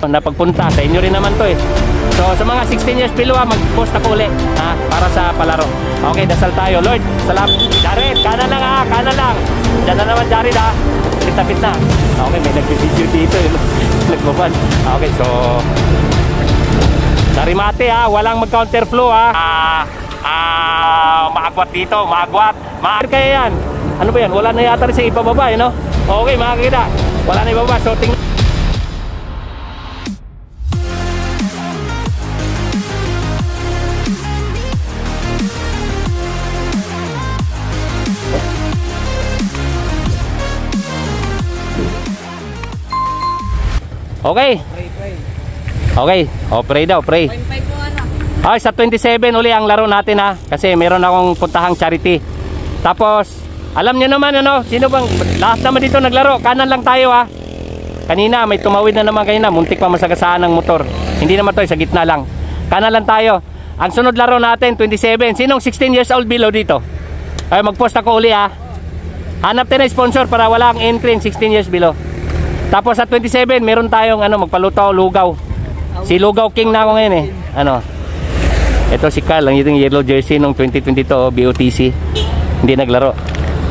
na pagpunta. Sa inyo rin naman to eh. So sa mga 16 years below mag-post ako uli para sa palaro. Okay, dasal tayo. Lord, salamat. Jared, kanan lang kanan lang. Diyan na naman Jared Pitapit na. Okay, may nag-video dito nagbaban. Okay, so Sarimate walang mag-counterflow maagwat dito, maagwat. Kaya yan. Ano ba yan? Wala na yata rin sa ibababa no? Okay, makakita. Wala na ibababa. So tingnan. Okay. Okay. Pray daw, pray. Ay, sa 27 uli ang laro natin kasi meron akong puntahang charity. Tapos, alam niyo naman sino bang lahat naman dito naglaro? Kanan lang tayo Kanina may tumawid na naman kanina, muntik pa masagasaan ng motor. Hindi naman to, sa gitna lang. Kanan lang tayo. Ang sunod laro natin 27. Sinong 16 years old below dito? Ay, mag-post ako uli Hanap tayo ng sponsor para wala ang entry 16 years below. Tapos sa 27, meron tayong magpaluto lugaw. Si Lugaw King na ako ngayon Ito si Carl, ang yung yellow jersey nung 2022 BOTC. Hindi naglaro.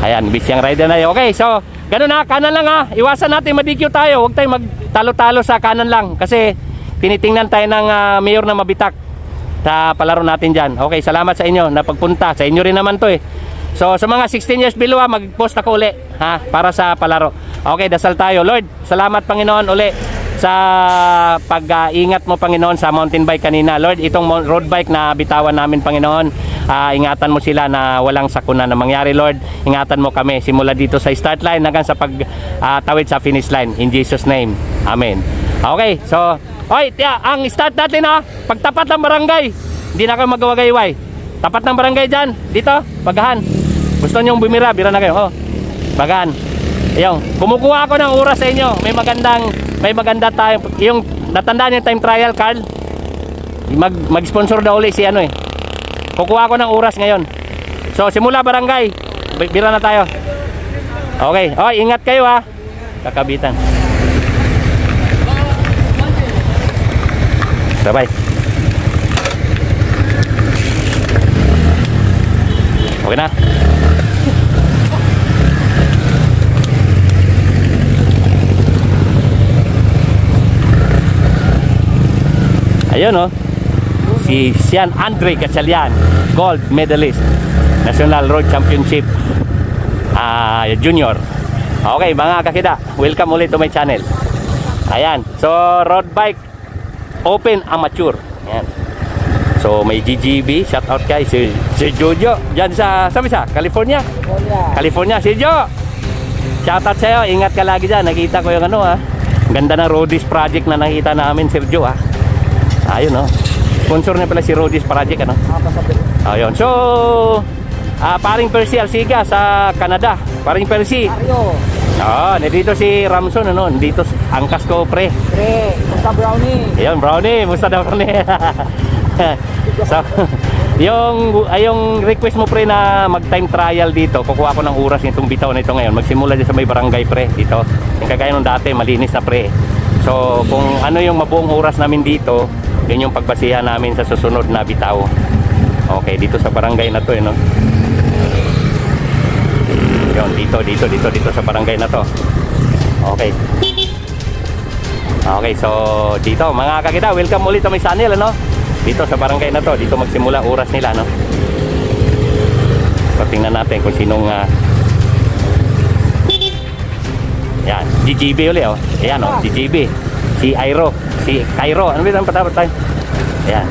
Ayan, bisyang rider na yun. Okay, so ganun kanan lang Iwasan natin madikyo tayo. Huwag tayong magtalo-talo sa kanan lang. Kasi tinitingnan tayo ng mayor na mabitak sa palaro natin dyan. Okay, salamat sa inyo na pagpunta. Sa inyo rin naman to So sa mga 16 years below mag-post ako uli para sa palaro. Okay, dasal tayo. Lord, salamat Panginoon uli sa pag-ingat mo Panginoon sa mountain bike kanina. Lord, itong road bike na bitawan namin Panginoon, ingatan mo sila na walang sakuna na mangyari Lord. Ingatan mo kami simula dito sa start line hanggang sa pagtawid sa finish line. In Jesus name, Amen. Okay, so ang start natin pagtapat ng barangay. Hindi na kayo magawagayway. Tapat ng barangay dyan, dito, Bagahan. Gusto nyong bumira, bira na kayo. Bagahan. Ayun, kumukuha ako ng oras sa inyo. May maganda tayo. Yung natandaan yung time trial, Carl. Mag-sponsor daw uli si Kukuha ako ng oras ngayon. So, simula barangay. Bira na tayo. Okay. Ingat kayo Kakabitan. Bye-bye. Okay na. Ayun si Sian Andre Gatchalian, gold medalist, National Road Championship Junior. Okay mga kakida, welcome ulit to my channel. Ayan, so road bike open amateur. Ayan. So may GGB, shout out kay si Jojo dyan sa California. California, si Jo. Shout out sa'yo, ingat ka lagi dyan. Nakita ko yung ganda ng Roadies project na nakita namin, Sir Jo Ayun sponsor niya pala si Roadies project Ayun. So paring Percy Alsiga sa Canada. Paring Percy. Nandito si Ramson dito angkas ko pre. Musta Brownie. Ayun Brownie, musta daw Brownie. So yung request mo pre na mag time trial dito, kukuha ko ng oras nitong bitaw na ito ngayon. Magsimula dyan sa may barangay pre dito. Yung kagaya nung dati, malinis na pre. So kung ano yung mabuong oras namin dito, yun yung pagbasihan namin sa susunod na bitaw. Okay, dito sa barangay na to Yun, dito sa barangay na to. Okay. Okay, so dito mga kakita, welcome ulit sa may channel dito sa barangay na to. Dito magsimula oras nila So tingnan natin kung sinong yan, GGB ulit Ayan GGB. Si Cairo. Ano ba yung patapos tayo? Ayan.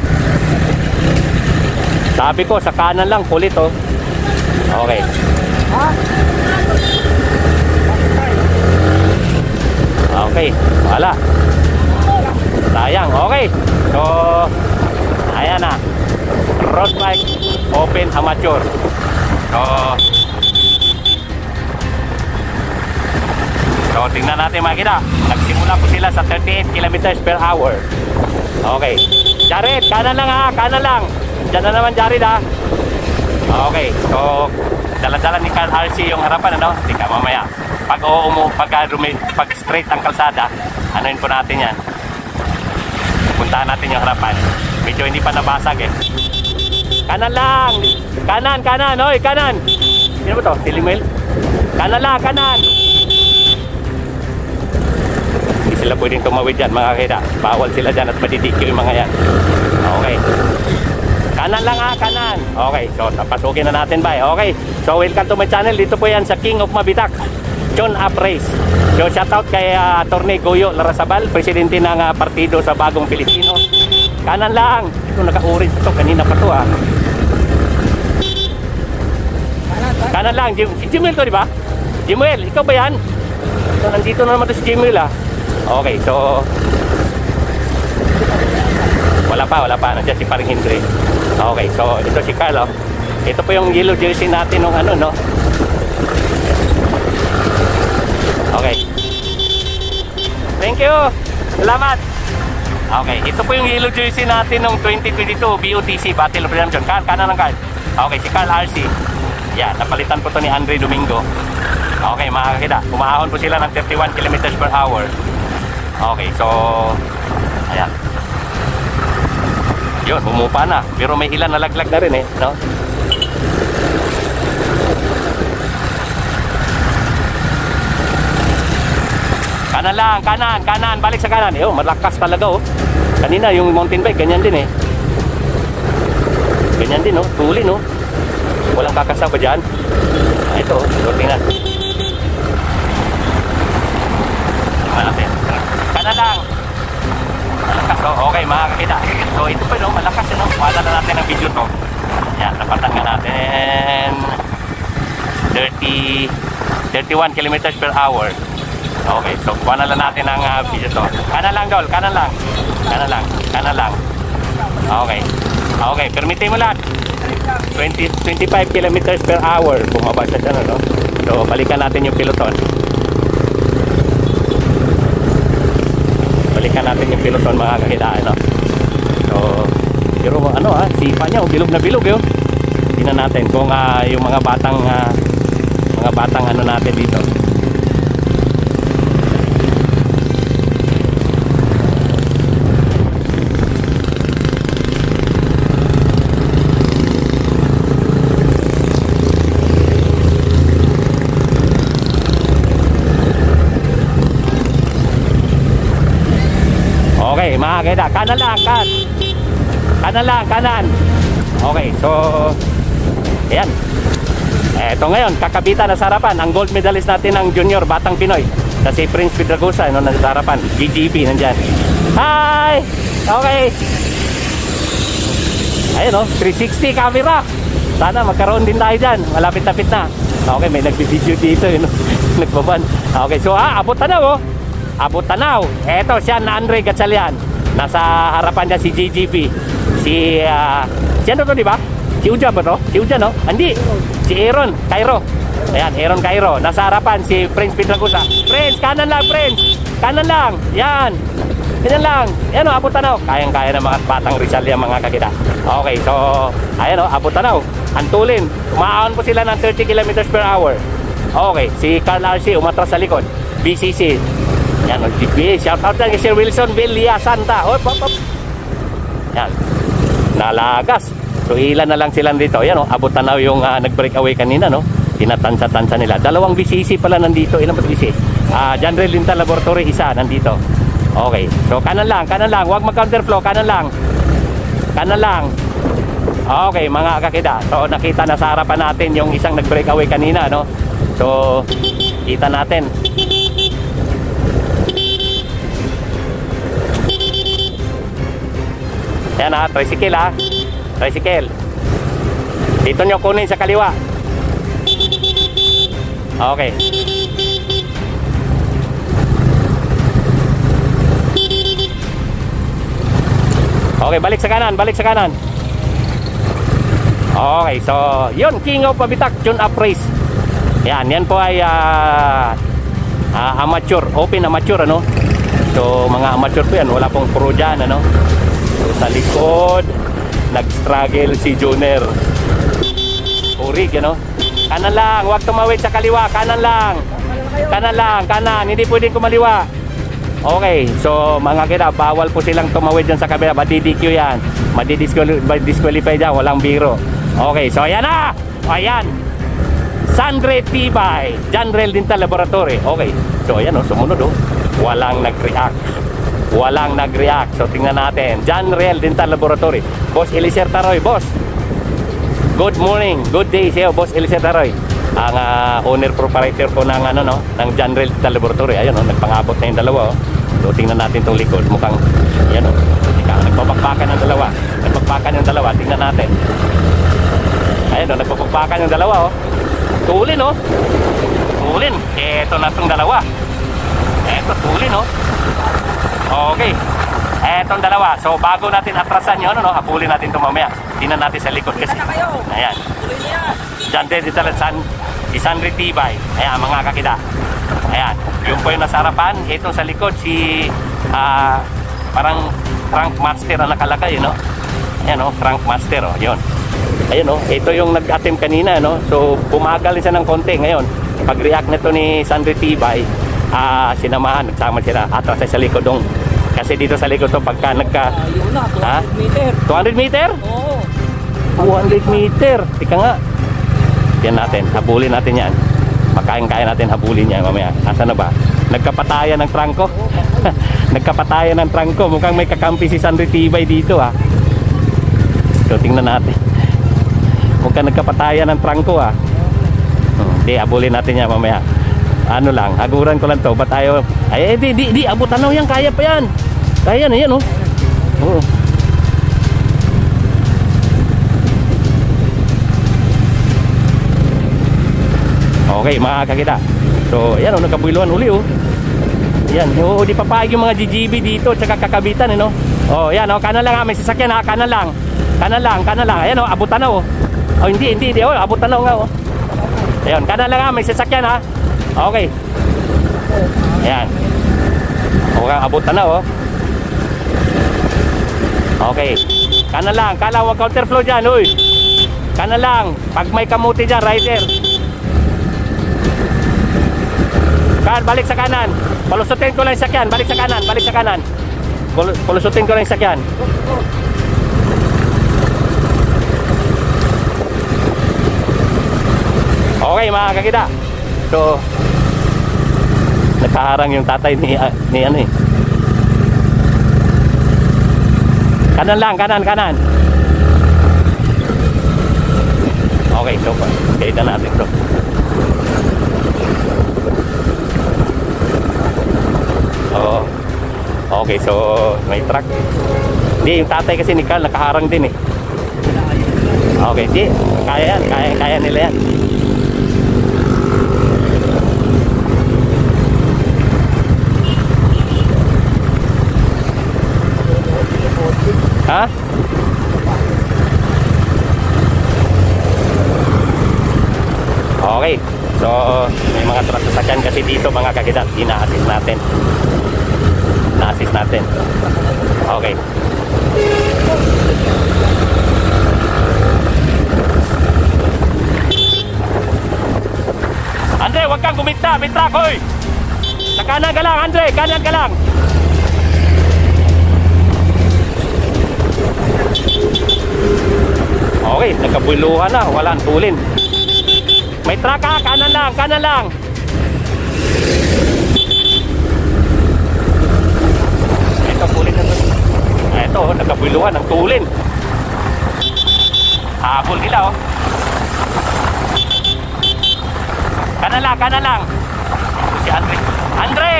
Sabi ko sa kanan lang kulit Okay. Okay, wala. Sayang. Okay. So ayan road bike open amateur. So tingnan natin makita. Nagsimula po sila sa 38 kilometers per hour. Okay. Jared, kanan lang kanan lang. Diyan na naman Jared Okay. So dala-dala ni Carl RC yung harapan Tika mamaya. Pag straight ang kalsada, anuin po natin yan. Puntahan natin yung harapan. Medyo hindi pa nabasag eh. Kanan lang. Kanan, kanan. Hoy, kanan. Sino ba to? Tilimil? Kanan lang, kanan. Hindi sila pwedeng tumawid dyan, mga kakita. Bawal sila dyan at madidikyo yung mga yan. Okay. Kanan lang ha, kanan. Okay, so tapasukin na natin ba. Okay, so welcome to my channel. Dito po yan sa King of Mabitak, John Up Race. So shoutout kay Atty. Goyo Larrazabal, presidente ng partido sa Bagong Pilipino. Kanan lang. Ito naka-orange ito, kanina pa to ha. Kanan lang, si Jimuel to, di ba? Jimuel, ikaw ba yan? So nandito na naman to si Jimuel ha. Okay, so wala pa, nandiyan si Paring Hendry. Okay, so ito si Carl, oh. Ito po yung yellow jersey natin nung ano, no? Okay. Thank you. Salamat. Okay, ito po yung yellow jersey natin nung 2022 BOTC Battle of Redemption. Kanan ng Carl. Okay, si Carl RC. Yan, napalitan po to ni Andre Domingo. Okay, makakita. Umahon po sila ng 31 km/h. Okay, so ayan. Yun, bumupa na. Pero may ilan nalaglag na rin eh, no? Kanan lang, kanan. Balik sa kanan. Yo, malakas talaga oh. Kanina yung mountain bike, ganyan din eh. Ganyan din oh, tuli no. Walang kakasama dyan. Ito, tingnan. Malapit. Kanan lang. Malakas oh, okay mga kakita. So ito pa no, malakas no. Wala na natin ang video to. Yan, napatan nga natin 31 km/h. Okay, so kuha na lang natin ang video to. Kanan lang Dol, kanan lang. Okay. Okay, permitin mo lahat. 25 km/h. Bumaba siya dyan no. So balikan natin yung peloton. Balikan natin yung peloton mga kakitaan, no? So, pero ano sipa niya, bilog na bilog yun. Tingnan natin kung yung mga batang ano natin dito. Okay, mga kaida, kanan lang, kanan. Okay, so ayan. Eto ngayon, kakabitan na sa harapan ang gold medalist natin ng junior Batang Pinoy. Si Prince Pedragosa, no, nasa harapan. GGP nandyan. Hi! Okay. Ayun, no, 360 camera. Sana magkaroon din tayo dyan. Malapit-lapit na. Okay, may nag-video dito, yun, no? Nagbaban. Okay, so abot na oh. Abot Tanaw. Eto siya na Andre Gatchalian. Nasa harapan niya si GGP. Si ano to, di ba? Si Uja ba to? Si Uja no? Hindi. Si Aaron Cairo. Ayan, Aaron Cairo. Nasa harapan si Prince Pedragosa. Prince, kanan lang Prince. Kanan lang. Yan. Ganyan lang. Ayan o, abot Tanaw. Kayang-kaya ng mga batang Rizal yan mga kakita. Okay, so ayan o, abot Tanaw. Antulin. Tumaon po sila ng 30 km/h. Okay, si Carl RC umatras sa likod. BCC. Yan, shout out lang kay Sir Wilson Villa Santa. Hop. Yan. Nalagas. So ilan na lang sila dito. Yan oh, abot Tanaw yung nag-breakaway kanina no. Tinatansa-tansa nila. Dalawang BCC pala nandito. Ilan ba BCC? John Ray Lintal Laboratory isa nandito. Okay. So kanan lang. Huwag mag-counterflow. Kanan lang. Okay, mga kakida. So nakita na sa harapan natin yung isang nag-breakaway kanina no. So kita natin. Yan tricycle tricycle. Dito nyo kunin sa kaliwa. Okay. Okay, balik sa kanan. Okay, so yun, King of Mabitak, John Up Race. Yan po ay amateur, open amateur ano. So mga amateur po yan, wala pong pro dyan ano. So, sa likod nag-struggle si Junior Urig, ano? Kanan lang, huwag tumawid sa kaliwa. Kanan lang, hindi pwedeng kumaliwa. Okay, so mga kita, bawal po silang tumawid dyan sa kabila. Madi-DQ yan. Madi-disqualify dyan, walang biro. Okay, so ayan na. Ayan. Sandre Tibay, Janrel Dental Laboratory. Okay, so ayan sumunod walang nag-react. Walang nag-react. So tingnan natin. Janrel Dental Laboratory. Boss Eliezer Taroy, boss. Good morning, good day sa'yo, boss Eliezer Taroy. Ang owner proprietor po ng ng Janrel Dental Laboratory. Ayun nagpangabot na yung dalawa. So tingnan natin tong likod. Mukhang ayan nagpapakpakan ng dalawa. Nagpapakpakan yung dalawa. Tingnan natin. Ayun nagpapakpakan yung dalawa Tulin Tulin. Eto na tong dalawa. Eto tulin Okay. Etong dalawa. So bago natin atrasan yun habulin natin ito mamaya. Tingnan natin sa likod kasi. Ayan. Janrel Dental Sandre Tibay. Ayan mga kakida. Ayan. Yung po yung nasa harapan. Itong sa likod si parang crank master ang nakalagay Ayan crank master yun. Ayun ito yung nag-attempt kanina So bumagal siya ng konti. Ngayon pag-react nito ni Sandre Tibay, sinamahan, nagsama sila atras sa likod kasi dito sa likod pagka 200 meter? Oo. 200 meter. Tika nga. Yan natin, habulin natin yan. Makain-kaya natin habulin yan mamaya. Asa na ba? Nagkapatayan ng trangko. Nagkapatayan ng trangko. Mukhang may kakampi si Sandre Tibay dito So tingnan natin. Mukhang nagkapatayan ng trangko Hindi, habulin natin yan mamaya. Haguran ko lang to. Ba't tayo? Di abutan yan. Kaya pa yan. Kaya na yan Oo. Okay mga kakita. So yan nagkabuiluan uli Yan, di papayag yung mga GGB dito tsaka kakabitan yan kanan lang may sasakyan kanan lang. Ayan abutan na hindi abutan na nga Ayan, kanan lang may sasakyan Okay. Ayan. Mukhang abutan na Okay. Kanan lang, huwag counterflow dyan Kanan lang, pag may kamuti dyan, rider. Balik sa kanan. Palusutin ko lang yung sakyan. Balik sa kanan. Palusutin ko lang yung sakyan. Okay mga kakita. So nakaharang yung tatay ni Kanan lang, kanan. Okay, so kaya natin to. Okay, so may truck. Hindi, yung tatay kasi ni Carl nakaharang din Okay, di. Kaya nila yan. Okay, so may mga truck sasakyan kasi dito mga kakidat. Ina-assist natin. Okay. Andre, wag kang gumita, may truck Sa kanan ka lang, Andre, kanan ka lang. Okay, nagkabuiluhan na, walang tulin. May truck kanan lang. Ito, tulin na to. Ito, nagkabuiluhan ng tulin. Habol nila Kanan lang. Si Andre,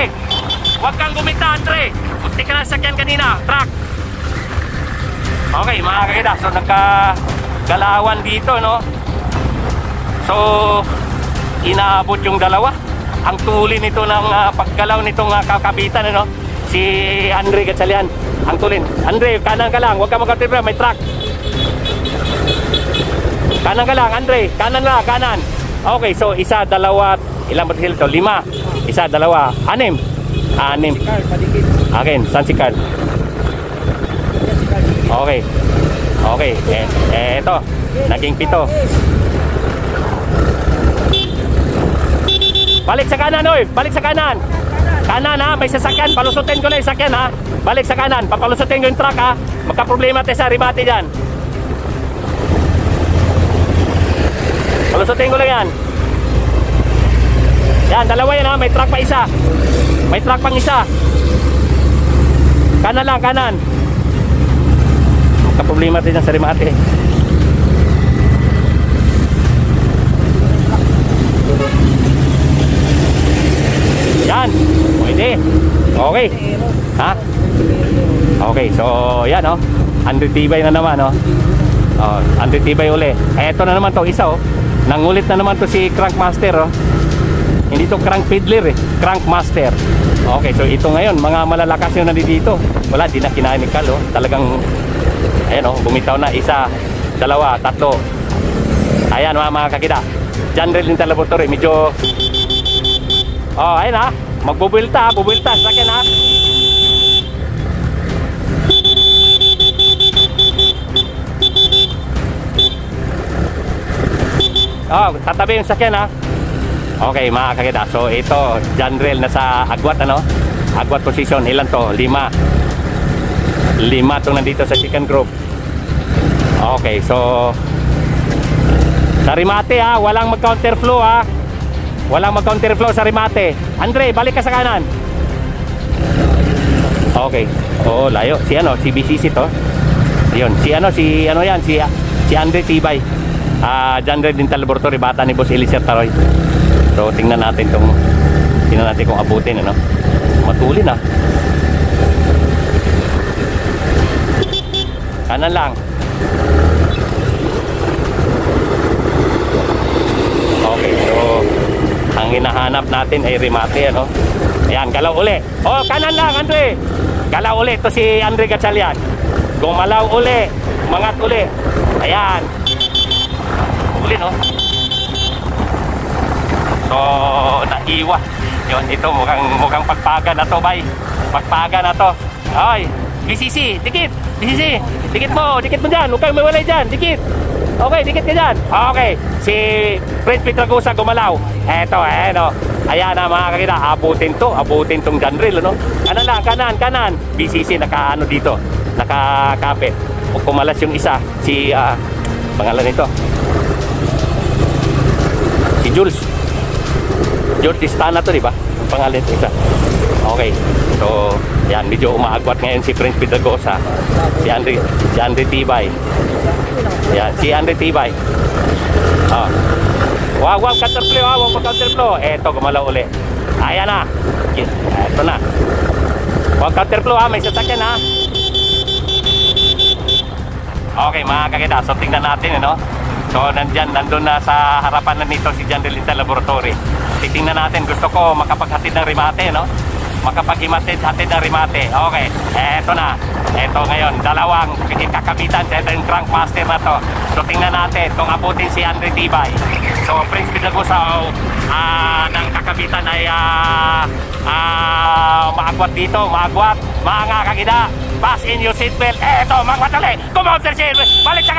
wag kang gumita, Andre. Punti ka na sakyan kanina, truck. Okay, mga kakita, so nagkagalawan dito So inaabot yung dalawa. Ang tulin nito ng paggalaw nitong kakabitan si Andre Gatchalian. Ang tulin. Andre, kanan ka lang, huwag ka magkatibra, may truck. Kanan ka lang, Andre. Kanan. Okay, so isa, dalawa, ilang ba sila ito? 5. Isa, dalawa, 6. 6. Again, saan si Carl? Okay. Eto, naging 7. Balik sa kanan, Balik sa kanan. Kanan ha, may sasakyan. Palusutin ko lang yung sasakyan ha. Balik sa kanan. Papalusutin ko yung truck ha. Magka-problema tayo sa rimate dyan. Palusutin ko lang yan. Yan, dalawa yan ha. May truck pa isa. May truck pang isa. Kanan lang, kanan. Magka-problema tayo dyan sa rimate. Yan, pwede. Okay. Ha? Okay, so yan oh. Andritibay na naman oh. Oh, andritibay uli. Eto na naman to isa oh. Nangulit na naman to si Crankmaster oh. Hindi to crank fiddler eh, Crankmaster. Okay, so ito ngayon, mga malalakas yung nandito. Wala, di na kinain ni Carl oh. Talagang ayan oh, bumitaw na isa, dalawa, tatlo. Ayan mga kakita. Janrel Dental Laboratory, medyo oh, ayun ha. Magbubuilta, bubuilta sa akin ha. Oh, tatabi yung sakyan ha. Okay mga kakita. So ito, Janrel na sa agwat ano. Agwat position, ilan to? 5 itong nandito sa second group. Okay, so sa rimate ha, walang mag-counterflow ha. Walang mag-counterflow sa rimate. Andre, balik ka sa kanan. Okay. Oo, layo. Si ano, si BCC to. Ayun, si ano yan, si Andre Tibay. Janrel Dental Laboratory, bata ni Boss Eliezer Taroy. So, tingnan natin kung abutin ano. Matulin ah. Kanan lang. Okay, so ang hinahanap natin ay rimate ano. Ayan, galaw uli. Oh, kanan lang Andre. Galaw uli to si Andre Gatchalian. Gumalaw uli, mangat uli. Ayan. Uli no. So, naiwa. Yun, ito mukhang pagpaga na to, bay. Pagpaga na to. Ay, BCC, dikit. BCC, dikit mo dyan. Huwag kayong mawalay dyan, dikit. Okay, dikit ka dyan. Okay, si Prince Pietragusa gumalaw. Eto, no. Ayan na mga kakita, abutin tong Janrel, no? Kanan. BCC, naka-ano dito, nakakapit. O kumalas yung isa, si, pangalan nito. Si Jules Tistana to, diba? Ang pangalan nito isa. Okay, so, yan, medyo umaagwat ngayon si Prince Pietragusa. Si Andre Tibay. Yan, si Andre Tibay. Oh. Wag counterflow, wag counterflow. Eto, gumalaw uli. Ayan na. Eto na. Wag counterflow ha, may sasakyan ha. Okay, mga kakita, so tingnan natin ano. So nandun na sa harapan na nito si Janrel Dental Laboratory. Titingnan natin, gusto ko makapaghatid ng rimate no. Makapaghatid ng rimate. Okay, eto na. Eto ngayon, dalawang kakabitan sa yung Crankmaster na to. So tingnan natin kung abutin si Andre Tibay. So Prince Pietragusa ng kakabitan ay maagwat dito, maagwat. Mga kakita, pass in your seatbelt. Eto, magwat ulit. Kumounter si balik sa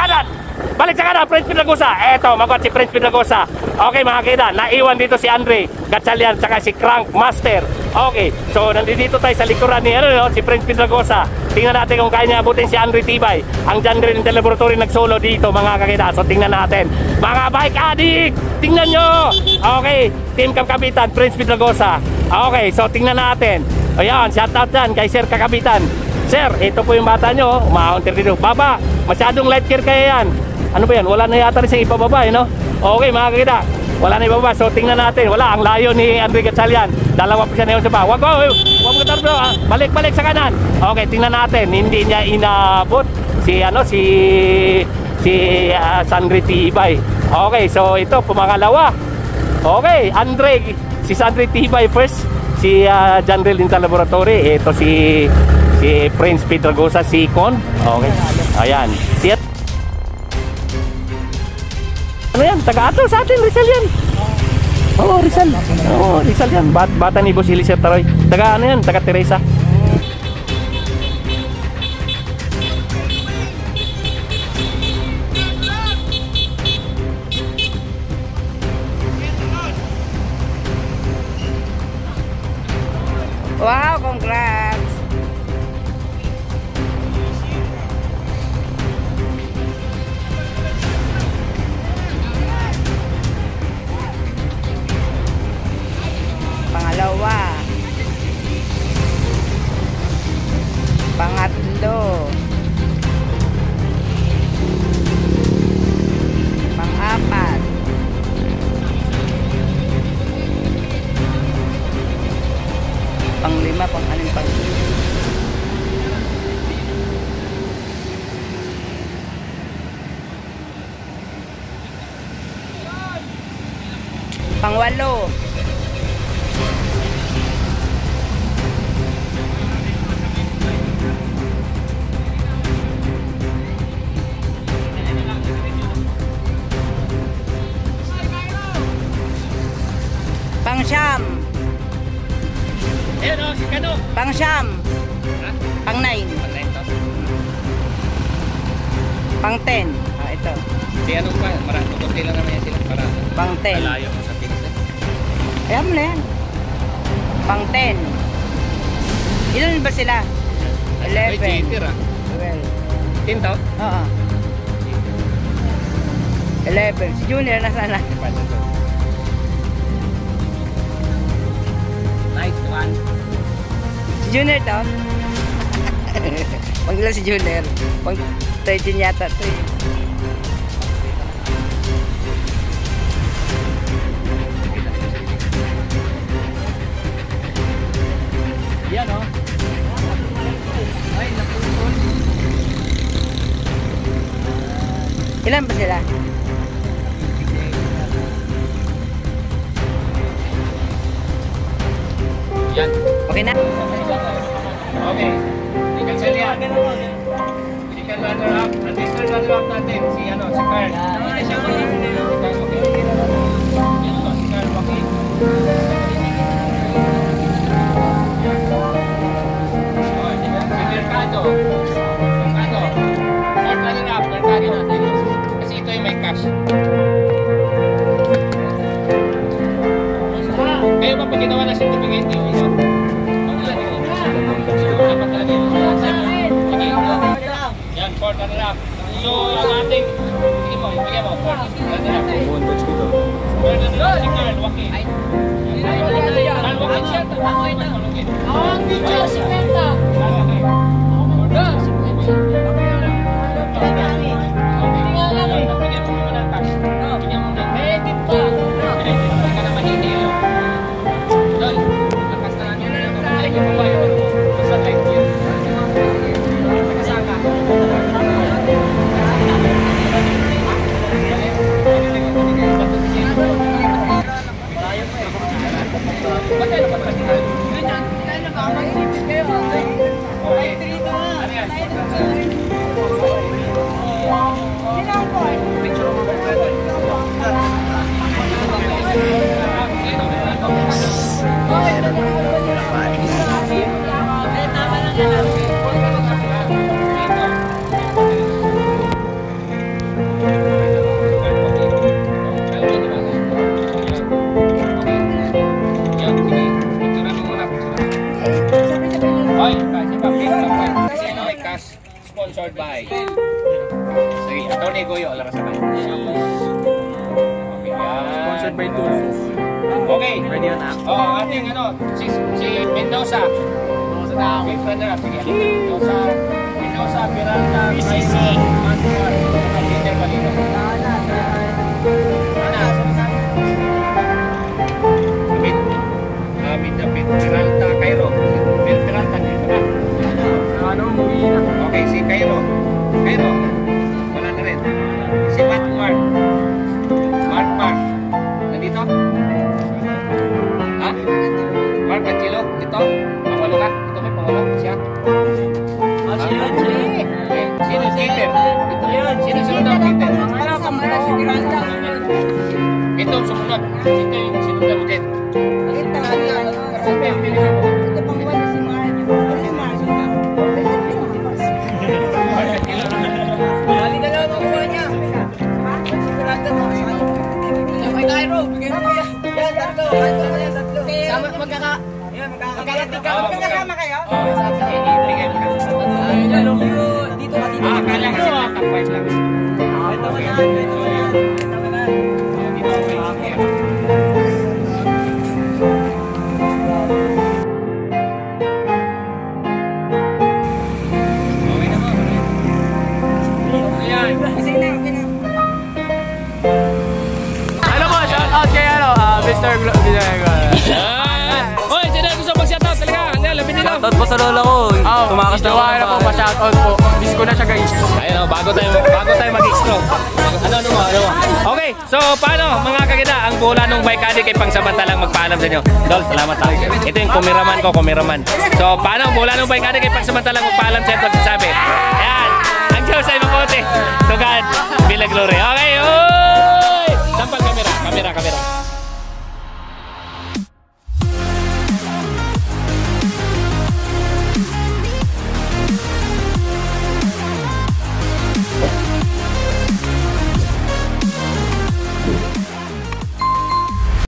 kanan, Prince Pietragusa. Eto, magwat si Prince Pietragusa. Okay mga kakita, naiwan dito si Andre Gatchalian saka si Crankmaster. Okay, so nandito tayo sa likuran ni si Prince Pietragusa. Tingnan natin kung kaya niya abutin si Andre Tibay. Ang Janrel Dental Laboratory nagsolo dito mga kakita. So tingnan natin. Mga bike addict, tingnan nyo. Okay, team Kakabitan, Prince Pietragusa. Okay, so tingnan natin. Ayan, shout out dyan kay Sir Kakabitan. Sir, ito po yung bata nyo. Umaunter dito. Baba, masyadong light gear kaya yan. Ano ba yan? Wala na yata rin siyang ipababa, no? Okay mga kakita, wala na ibaba. So tingnan natin. Wala, ang layo ni Andre Gatchalian. Dalawa pa siya na yun sa ba. Wag mo tardo ha. Balik sa kanan. Okay, tingnan natin. Hindi niya inabot si Andre Tibay. Okay, so ito pumangalawa. Okay, si Andre Tibay first. Si Janrel Dental Laboratory. Ito si Prince Pietragusa second. Okay. Ayan. Ano yan? Taga-ato sa atin, Rizal yan. Oo, Rizal. Oo, Rizal yan. Bata ni Boss Eliezer Taroy. Taga ano yan? Taga Teresa. Wow, congrats! Pangalawa. Pangatlo. Pang-apat. Pang-lima, pang-anim, pang-walo. Pang-siyam. Ayun o, si Kano. Pang-siyam. Ha? Pang-9. Pag-9 to. Pang-10. Ah, ito. Si ano pa, marami kunti lang naman yan sila para Pang-10. malayo mo sa tinis. Ayan mo na yan. Pang-10. Ilan ba sila? 11. Ay, cheater ah. 12. 10 to? Oo. 11. Si Junior nasaan na? Nice one. Si Junior to? Pang ilan si Junior? Pang 13 yata to eh. Yan o. Ay, naputol. Ilan ba sila? Yan. Okay na? Okay. I-cancel yan. Second runner-up. At this third runner-up natin, si ano, si Carl. Okay. Si Carl, okay. Yan o, si Carl, okay. Si Mercado. Mercado. Fourth runner-up, Mercado natin. Kasi ito yung may cash. Kayo ba pag ginawa na certificate yung iso? Pangulan yun. Dapat talaga yun. Sige. Yan, fourth runner-up. So, yung ating, sige mo, bigyan mo, fourth runner-up. Fourth runner-up si Carl, Joaquin. Carl, Joaquin siya. Ako ito. Ang video, si Penta. Carl, Joaquin. Si Penta. Hindi nga lang eh. Bigyan mo muna ng cash. Bigyan mo muna. Edit pa. Edit pa ka naman hindi. Dol, lakas na namin na lang. Ay, yung buhay. Basta light yun. Nakasaka. Ba't tayo napagkasihan? Ganyan. Tayo nakakaisipin kayo. Okay. Ano yan? Picture mo ba? Sponsored by sige, Atty. Goyo Alarasabay. Okay, Sponsored by Tulfo. okay. Ready on act. Oh, ating ano, si Mendoza. Fifth runner-up, sige. Mendoza, Pirata, PCC. Mantuar, Peter Balino. David, Peralta, Cairo. Peralta, dito ba? Okay, si Cairo. Wala na rin. Si Mark. Nandito? Ha? Mark Angelo? Ito? Pangwalo ka? Ito may pangwalo? Siya? Sino? Sino? Peter? Ito yun. Sino sunod ang Peter? Ibigay mo na. Dito ka dito. Akala kasi na top 5 lang. Ito mo yan. Ito mo yan. Ito mo yan. Dito okay. Okay na mo. Ayan. Kasi na, okay na. Ano po, shout out kay Mr. Hoy, sino gusto mag-shoutout talaga? Hindi, labi nila. Shoutout po sa lola ko. Tumakas na ako na po, pa-shoutout po. Miss ko na siya guys. Ayun oh, bago tayo mag-extra. Ano mo? Okay, so paano mga kagida, ang bola ng bike addict ay pangsamantalang magpaalam sa inyo. Dol, salamat ha. Ito yung kumiraman. So paano ang bola ng bike addict ay pangsamantalang magpaalam sa inyo sabi. Ayan, ang Diyos ay mabuti. To God be the glory. Okay, oy! Sampal kamera.